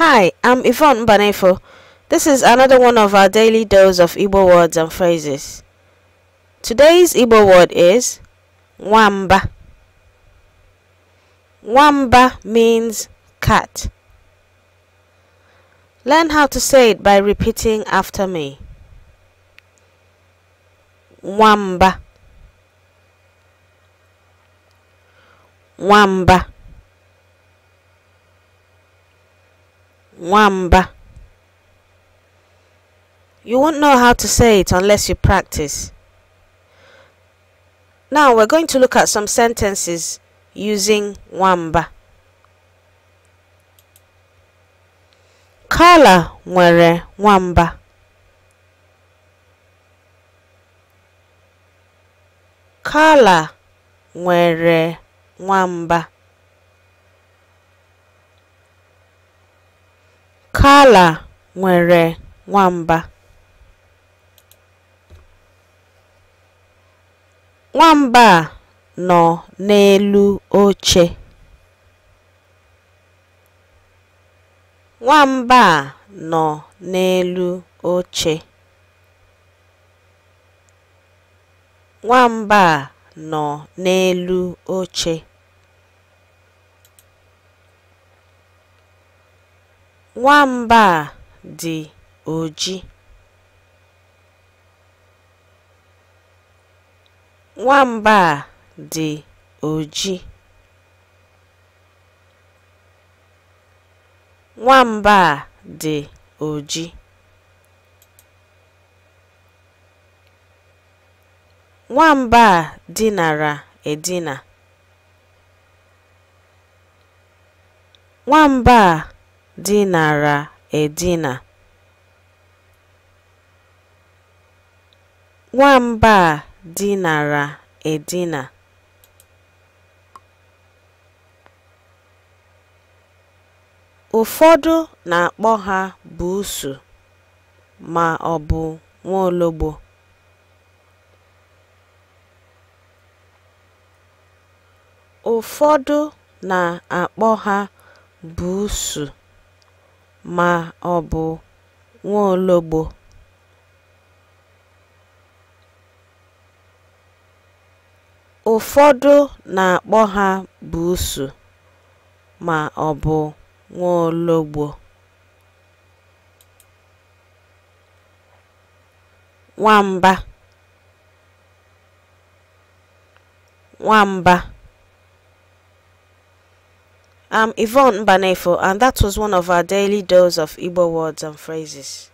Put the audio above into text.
Hi, I'm Yvonne Banefo. This is another one of our daily dose of Igbo words and phrases. Today's Igbo word is Nwamba. Nwamba means cat. Learn how to say it by repeating after me. Nwamba. Nwamba. Nwamba. You won't know how to say it unless you practice. Now we're going to look at some sentences using Nwamba. Kala nwere nwamba. Kala nwere nwamba. Kala nwere nwamba. Nwamba nọ n'elu oche. Nwamba nọ n'elu oche. Nwamba nọ n'elu oche. Nwamba dị oji. Nwamba dị oji. Nwamba dị oji. Nwamba dinara edina. Nwamba dinara edina. Nwamba dinara edina. Ụfọdụ na-akpọ ha buusu ma ọ bụ nwaologbo. Ụfọdụ na-akpọ ha buusu ma ọ bụ nwaologbo. Ụfọdụ na-akpọ ha buusu ma ọ bụ nwaologbo. Nwamba. Nwamba. I'm Yvonne Banefo, and that was one of our daily dose of Igbo words and phrases.